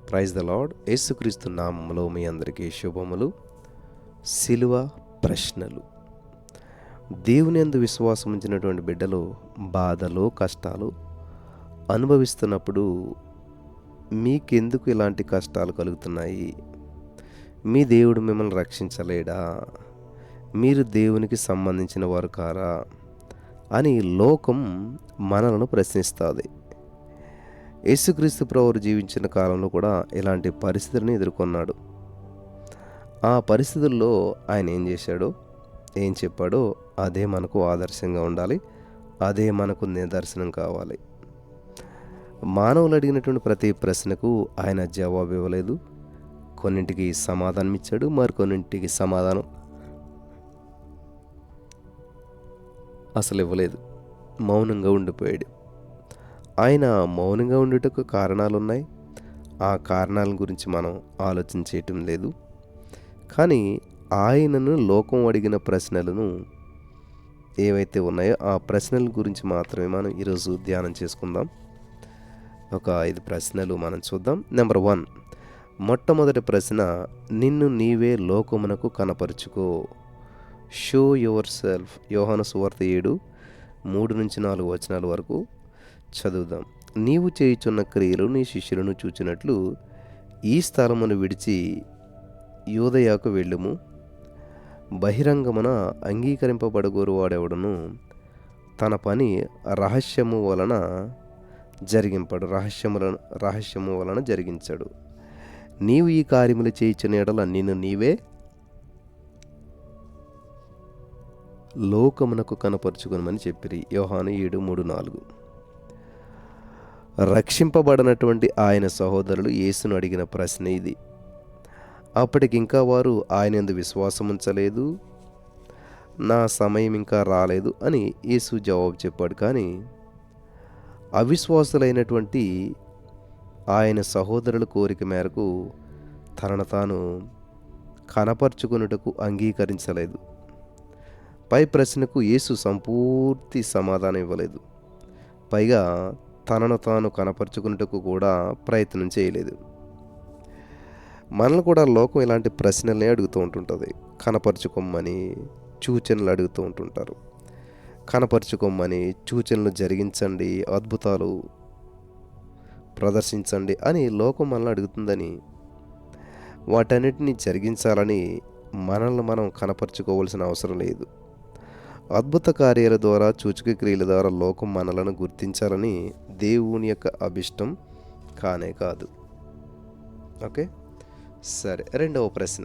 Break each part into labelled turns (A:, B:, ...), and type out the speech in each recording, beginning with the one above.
A: Praise the lord. యేసుక్రీస్తు నామములో మీ అందరికీ శుభములు. సిలువ ప్రశ్నలు. దేవుని యందు విశ్వాసం ఉంచినటువంటి బిడ్డలు బాధలు, కష్టాలు అనుభవిస్తున్నప్పుడు మీకెందుకు ఇలాంటి కష్టాలు కలుగుతున్నాయి? మీ దేవుడు మిమ్మల్ని రక్షించలేడా? మీరు దేవునికి సంబంధించిన వారు కారా అని లోకం మనలను ప్రశ్నిస్తుంది. యేసుక్రీస్తు ప్రభువు జీవించిన కాలంలో కూడా ఇలాంటి పరిస్థితులను ఎదుర్కొన్నాడు. ఆ పరిస్థితుల్లో ఆయన ఏం చేశాడో, ఏం చెప్పాడో అదే మనకు ఆదర్శంగా ఉండాలి. అదే మనకు నిదర్శనం కావాలి. మానవులు అడిగినటువంటి ప్రతి ప్రశ్నకు ఆయన జవాబు ఇవ్వలేదు. కొన్నింటికి సమాధానం ఇచ్చాడు, మరికొన్నింటికి సమాధానం అసలు ఇవ్వలేదు. మౌనంగా ఉండిపోయాడు. ఆయన మౌనంగా ఉండుటకు కారణాలున్నాయి. ఆ కారణాల గురించి మనం ఆలోచన చేయటం లేదు. కానీ ఆయనను లోకం అడిగిన ప్రశ్నలను ఏవైతే ఉన్నాయో ఆ ప్రశ్నల గురించి మాత్రమే మనం ఈరోజు ధ్యానం చేసుకుందాం. ఒక 5 ప్రశ్నలు మనం చూద్దాం. నెంబర్ 1, మొట్టమొదటి ప్రశ్న, నిన్ను నీవే లోకమునకు కనపరుచుకో. Show your self. యోహాను సువార్త 7:3-4 వచనాల వరకు చదువుదాం. నీవు చేయుచున్న క్రియలు నీ శిష్యులను చూచినట్లు ఈ స్థలమును విడిచి యూదయకు వెళ్ళుము. బహిరంగమున అంగీకరింపబడగోరు వాడెవడను తన పని రహస్యము వలన జరిగించడు. నీవు ఈ కార్యములు చేయుచున్న ఎడల నిన్ను నీవే లోకమునకు కనపరుచుకొనమని చెప్పిరి. యోహాను 7:3-4. రక్షింపబడినటువంటి ఆయన సహోదరులు యేసును అడిగిన ప్రశ్న ఇది. అప్పటికింకా వారు ఆయన యందు విశ్వాసం ఉంచలేదు. నా సమయం ఇంకా రాలేదు అని యేసు జవాబు చెప్పాడు. కానీ అవిశ్వాసులైనటువంటి ఆయన సహోదరుల కోరిక మేరకు తనను తాను కనపరుచుకొనుటకు అంగీకరించలేదు. పై ప్రశ్నకు యేసు సంపూర్తి సమాధానం ఇవ్వలేదు. పైగా తనను తాను కనపరుచుకున్నట్టుకు కూడా ప్రయత్నం చేయలేదు. మనల్ని కూడా లోకం ఇలాంటి ప్రశ్నలనే అడుగుతూ ఉంటుంటుంది. కనపరుచుకోమని సూచనలు అడుగుతూ ఉంటుంటారు. కనపరుచుకోమని, సూచనలు జరిగించండి, అద్భుతాలు ప్రదర్శించండి అని లోకం మనల్ని అడుగుతుందని, వాటన్నిటిని జరిగించాలని మనల్ని మనం కనపరుచుకోవాల్సిన అవసరం లేదు. అద్భుత కార్యాల ద్వారా, సూచక క్రియల ద్వారా లోకం మనలను గుర్తించాలని దేవుని యొక్క అభిష్టం కానే కాదు. ఓకే, సరే. రెండవ ప్రశ్న,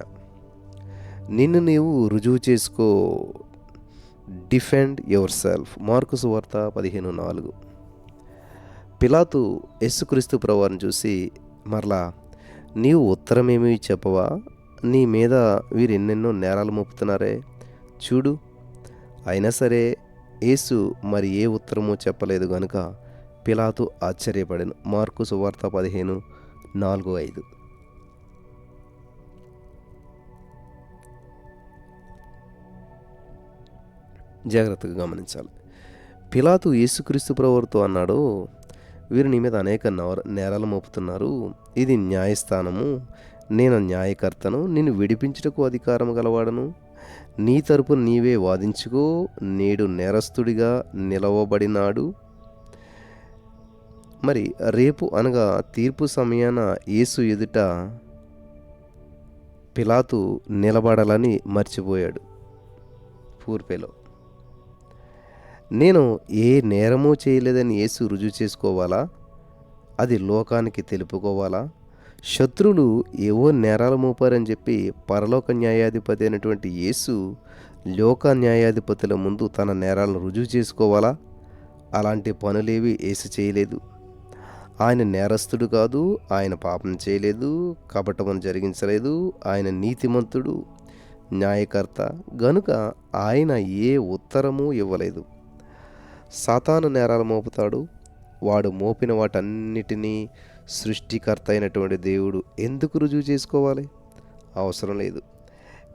A: నిన్ను నీవు రుజువు చేసుకో. Defend your self. మార్కు సువార్త 15:4. పిలాతు యేసుక్రీస్తు ప్రభువును చూసి మరలా, నీవు ఉత్తరమేమీ చెప్పవా? నీ మీద వీరు ఎన్నెన్నో నేరాలు మోపుతున్నారే, చూడు. అయినా సరే యేసు మరి ఏ ఉత్తరమో చెప్పలేదు గనుక పిలాతు ఆశ్చర్యపడెను. మార్కు సువార్త 15:4-5. జాగ్రత్తగా గమనించాలి. పిలాతు యేసుక్రీస్తు ప్రభువుతో అన్నాడు, వీరు నీ మీద అనేక నేరాలు మోపుతున్నారు. ఇది న్యాయస్థానము. నేను న్యాయకర్తను. నిన్ను విడిపించుటకు అధికారం గలవాడను. నీ తరపున నీవే వాదించుకో. నేడు నేరస్తుడిగా నిలవబడినాడు. మరి రేపు అనగా తీర్పు సమయాన యేసు ఎదుట పిలాతు నిలబడాలని మర్చిపోయాడు. పూర్పేలో నేను ఏ నేరమూ చేయలేదని యేసు రుజువు చేసుకోవాలా? అది లోకానికి తెలుపుకోవాలా? శత్రువులు ఏవో నేరాలు మోపారని చెప్పి పరలోక న్యాయాధిపతి అయినటువంటి యేసు లోక న్యాయాధిపతుల ముందు తన నేరాలను రుజువు చేసుకోవాలా? అలాంటి పనులేవి యేసు చేయలేదు. ఆయన నేరస్తుడు కాదు. ఆయన పాపం చేయలేదు, కపటమును జరిగించలేదు. ఆయన నీతిమంతుడు, న్యాయకర్త గనుక ఆయన ఏ ఉత్తరము ఇవ్వలేదు. సాతాను నేరాలు మోపుతాడు. వాడు మోపిన వాటన్నిటినీ సృష్టికర్త అయినటువంటి దేవుడు ఎందుకు రుజువు చేసుకోవాలి? అవసరం లేదు.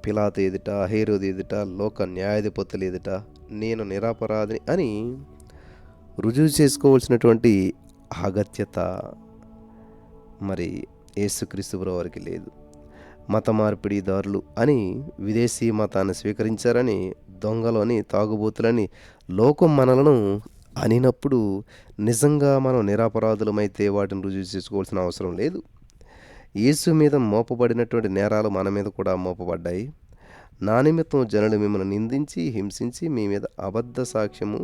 A: పిలాతు ఎదుట, హేరోదు ఎదుట, లోక న్యాయాధిపతులు ఎదుట నేను నిరపరాధిని అని రుజువు చేసుకోవాల్సినటువంటి అగత్యత మరి యేసుక్రీస్తు వారికి లేదు. మత మార్పిడిదారులు అని, విదేశీ మతాన్ని స్వీకరించారని, దొంగలని, తాగుబోతులని లోకం మనలను అనినప్పుడు నిజంగా మనం నిరపరాధులమైతే వాటిని రుజువు చేసుకోవాల్సిన అవసరం లేదు. యేసు మీద మోపబడినటువంటి నేరాలు మన మీద కూడా మోపబడ్డాయి. నా నిమిత్తం జనులు మిమ్మల్ని నిందించి, హింసించి మీ మీద అబద్ధ సాక్ష్యము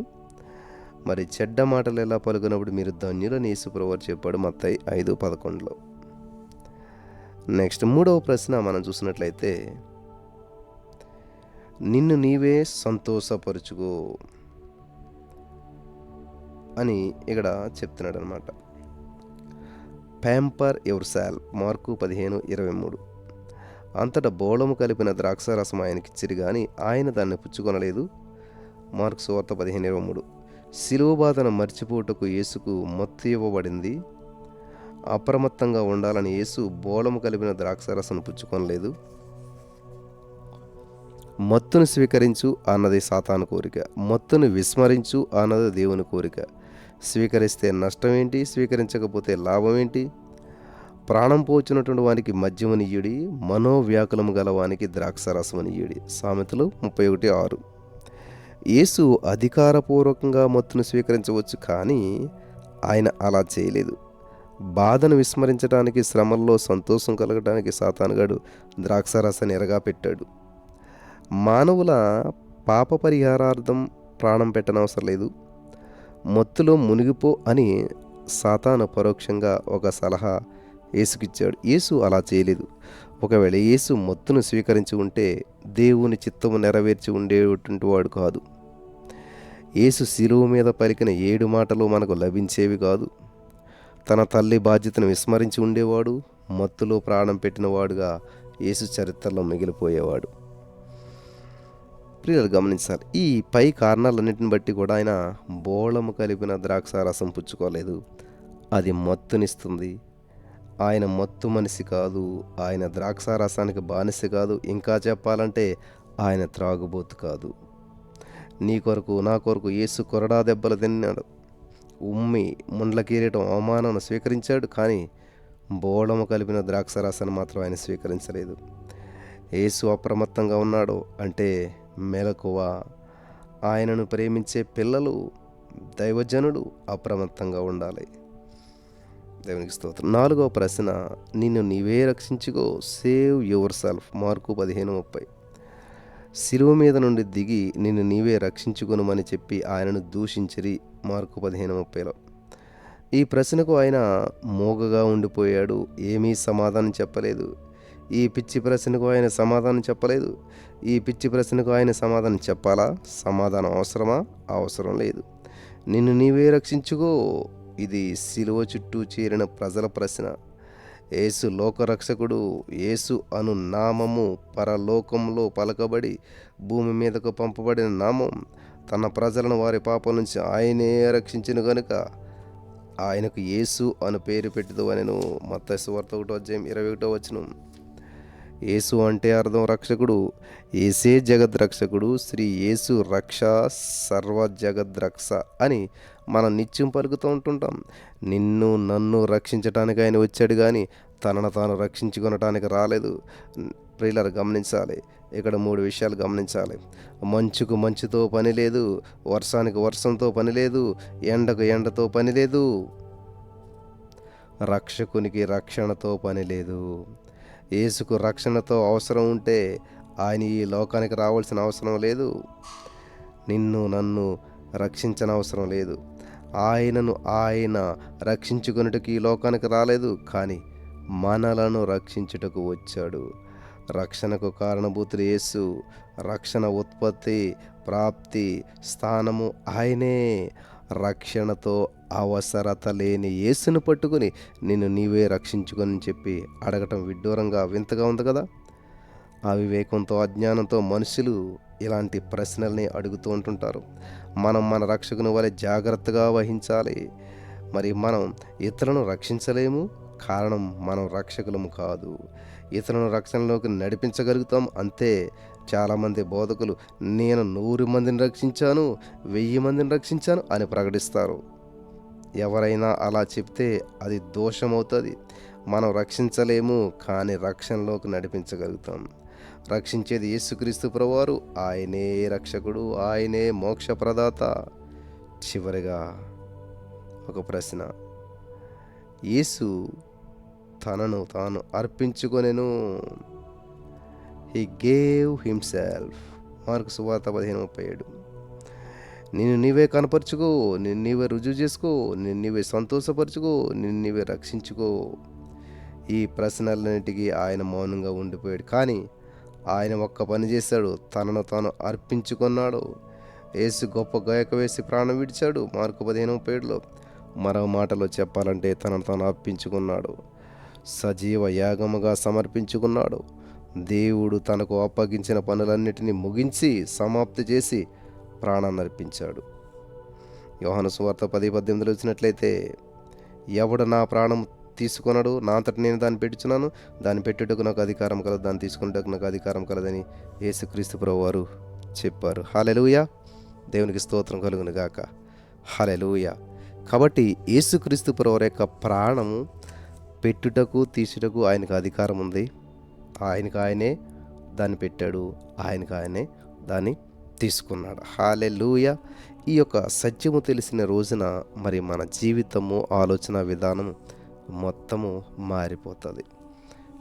A: మరి చెడ్డ మాటలు ఎలా పలుకున్నప్పుడు మీరు ధన్యులని యేసుప్రభువు చెప్పాడు మత్తయి 5:11. నెక్స్ట్ 3వ ప్రశ్న మనం చూసినట్లయితే, నిన్ను నీవే సంతోషపరుచుకో అని ఇక్కడ చెప్తున్నాడు అనమాట. Pamper your self mark 15:23. అంతటా బోళము కలిపిన ద్రాక్షారసం ఆయనకిచ్చిరి గాని ఆయన దాన్ని పుచ్చుకొనలేదు. మార్కు సువార్త 15:23. శిలువ బాధను మర్చిపోటుకు యేసుకు మత్తు ఇవ్వబడింది. అప్రమత్తంగా ఉండాలని యేసు బోళము కలిపిన ద్రాక్షారసం పుచ్చుకొనలేదు. మత్తును స్వీకరించు అన్నది సాతాను కోరిక, మత్తును విస్మరించు అన్నది దేవుని కోరిక. స్వీకరిస్తే నష్టం ఏంటి, స్వీకరించకపోతే లాభం ఏంటి? ప్రాణం పోచినటువంటి వానికి మద్యమునియ్యుడి, మనోవ్యాకులము గలవానికి ద్రాక్షారసమునియ్యుడి. సామెతలు 31:6. యేసు అధికారపూర్వకంగా మత్తును స్వీకరించవచ్చు, కానీ ఆయన అలా చేయలేదు. బాధను విస్మరించడానికి, శ్రమల్లో సంతోషం కలగడానికి సాతానుగాడు ద్రాక్షారసాన్ని ఎరగా పెట్టాడు. మానవుల పాప పరిహారార్థం ప్రాణం పెట్టనవసరం లేదు. మత్తులో మునిగిపో అని సాతాను పరోక్షంగా ఒక సలహా యేసుకిచ్చాడు. యేసు అలా చేయలేదు. ఒకవేళ యేసు మత్తును స్వీకరించి ఉంటే దేవుని చిత్తము నెరవేర్చి ఉండేటువంటి వాడు కాదు. యేసు శిలువ మీద పలికిన 7 మాటలు మనకు లభించేవి కాదు. తన తల్లి బాధ్యతను విస్మరించి ఉండేవాడు. మత్తులో ప్రాణం పెట్టినవాడుగా యేసు చరిత్రలో మిగిలిపోయేవాడు. ప్రియులు గమనించాలి, ఈ పై కారణాలన్నింటిని బట్టి కూడా ఆయన బోళము కలిపిన ద్రాక్షారసం పుచ్చుకోలేదు. అది మత్తునిస్తుంది. ఆయన మత్తు మనిషి కాదు, ఆయన ద్రాక్షారసానికి బానిస కాదు, ఇంకా చెప్పాలంటే ఆయన త్రాగుబోతు కాదు. నీ కొరకు నా కొరకు యేసు కొరడా దెబ్బలు తిన్నాడు, ఉమ్మి ముండ్ల కిరీటం అవమానం స్వీకరించాడు, కానీ బోళము కలిపిన ద్రాక్షారసాన్ని మాత్రం ఆయన స్వీకరించలేదు. యేసు అప్రమత్తంగా ఉన్నాడు అంటే మెలకువ. ఆయనను ప్రేమించే పిల్లలు, దైవజనుడు అప్రమత్తంగా ఉండాలి. దేవునికి స్తోత్రం. 4వ ప్రశ్న, నిన్ను నీవే రక్షించుకో, సేవ్ యువర్ సెల్ఫ్ మార్కు 15:30. శిలువ మీద నుండి దిగి నిన్ను నీవే రక్షించుకొనుమని చెప్పి ఆయనను దూషించిరి మార్కు 15:30లో. ఈ ప్రశ్నకు ఆయన మోగగా ఉండిపోయాడు. ఏమీ సమాధానం చెప్పలేదు. ఈ పిచ్చి ప్రశ్నకు ఆయన సమాధానం చెప్పలేదు. ఈ పిచ్చి ప్రశ్నకు ఆయన సమాధానం చెప్పాలా? సమాధానం అవసరమా? అవసరం లేదు. నిన్ను నీవే రక్షించుకో, ఇది శిలువ చుట్టూ చేరిన ప్రజల ప్రశ్న. యేసు లోకరక్షకుడు. యేసు అను నామము పరలోకంలో పలకబడి భూమి మీదకు పంపబడిన నామం. తన ప్రజలను వారి పాపం నుంచి ఆయనే రక్షించిన గనుక ఆయనకు యేసు అను పేరు పెట్టదు అనెను. మత్తయి సువార్త 1:21. యేసు అంటే అర్థం రక్షకుడు. యేసే జగద్రక్షకుడు. శ్రీ యేసు రక్ష సర్వ జగద్రక్ష అని మనం నిత్యం పలుకుతూ ఉంటుంటాం. నిన్ను నన్ను రక్షించటానికి ఆయన వచ్చాడు, కానీ తనను తాను రక్షించుకొనటానికి రాలేదు. ప్రియులారా గమనించాలి, ఇక్కడ 3 విషయాలు గమనించాలి. మంచుకు మంచుతో పని లేదు, వర్షానికి వర్షంతో పని లేదు, ఎండకు ఎండతో పని లేదు, రక్షకునికి రక్షణతో పని లేదు. యేసుకు రక్షణతో అవసరం ఉంటే ఆయన ఈ లోకానికి రావాల్సిన అవసరం లేదు. నిన్ను నన్ను రక్షించనవసరం లేదు. ఆయనను ఆయన రక్షించుకొనుటకు ఈ లోకానికి రాలేదు, కానీ మనలను రక్షించుటకు వచ్చాడు. రక్షణకు కారణభూతుడు యేసు. రక్షణ ఉత్పత్తి, ప్రాప్తి, స్థానము ఆయనే. రక్షణతో అవసరత లేని యేసును పట్టుకుని నిన్ను నీవే రక్షించుకొని చెప్పి అడగటం విడ్డూరంగా, వింతగా ఉంది కదా. అవివేకంతో, అజ్ఞానంతో మనుషులు ఇలాంటి ప్రశ్నల్ని అడుగుతూ ఉంటుంటారు. మనం మన రక్షకుని వలె జాగ్రత్తగా వహించాలి. మరి మనం ఇతరులను రక్షించలేము, కారణం మనం రక్షకులము కాదు. ఇతరులను రక్షణలోకి నడిపించగలుగుతాం అంతే. చాలామంది బోధకులు నేను 100 మందిని రక్షించాను, 1000 మందిని రక్షించాను అని ప్రకటిస్తారు. ఎవరైనా అలా చెప్తే అది దోషమవుతుంది. మనం రక్షించలేము, కానీ రక్షణలోకి నడిపించగలుగుతాం. రక్షించేది యేసుక్రీస్తు ప్రభువారు. ఆయనే రక్షకుడు, ఆయనే మోక్ష ప్రదాత. చివరిగా ఒక ప్రశ్న. యేసు తనను తాను అర్పించుకొనెను. He gave himself. మార్కు సువార్త 15:37. నిన్ను నీవే కనపరుచుకో, నిన్ను నీవే రుజువు చేసుకో, నిన్ను నీవే సంతోషపరుచుకో, నిన్ను నీవే రక్షించుకో. ఈ ప్రశ్నలన్నిటికీ ఆయన మౌనంగా ఉండిపోయాడు. కానీ ఆయన ఒక్క పని చేశాడు, తనను తాను అర్పించుకున్నాడు. యేసు గొప్ప గాయక వేసి ప్రాణం విడిచాడు. మార్కు 15:37. మరో మాటలో చెప్పాలంటే తనను తాను అర్పించుకున్నాడు, సజీవ యాగముగా సమర్పించుకున్నాడు. దేవుడు తనకు అప్పగించిన పనులన్నిటినీ ముగించి సమాప్తి చేసి ప్రాణాన్ని అర్పించాడు. యోహాను సువార్త 10:18 వచ్చినట్లయితే, ఎవడు నా ప్రాణం తీసుకొనడు, నా అంతట నేను దాన్ని పెట్టుచున్నాను, దాన్ని పెట్టుటకు నాకు అధికారం కలదు, దాన్ని తీసుకున్నటకు నాకు అధికారం కలదని యేసుక్రీస్తు ప్రభువారు చెప్పారు. హల్లెలూయా. దేవునికి స్తోత్రం కలుగును గాక. హల్లెలూయా. కాబట్టి యేసుక్రీస్తు ప్రభువారి యొక్క ప్రాణము పెట్టుటకు తీసుటకు ఆయనకు అధికారం ఉంది. ఆయనకు ఆయనే దాన్ని పెట్టాడు, ఆయనకు ఆయనే దాన్ని తీసుకున్నాడు. హల్లెలూయా. ఈ యొక్క సత్యము తెలిసిన రోజున మరి మన జీవితము, ఆలోచన విధానము మొత్తము మారిపోతుంది.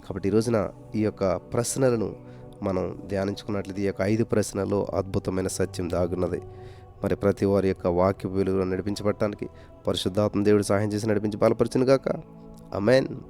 A: కాబట్టి ఈ రోజున ఈ యొక్క ప్రశ్నలను మనం ధ్యానించుకున్నట్లయితే ఈ యొక్క 5 ప్రశ్నల్లో అద్భుతమైన సత్యం దాగున్నది. మరి ప్రతి వారి యొక్క వాక్య వెలుగులో నడిపించబడటానికి పరిశుద్ధాత్మ దేవుడు సహాయం చేసి నడిపించి బలపరచును గాక. ఆమేన్.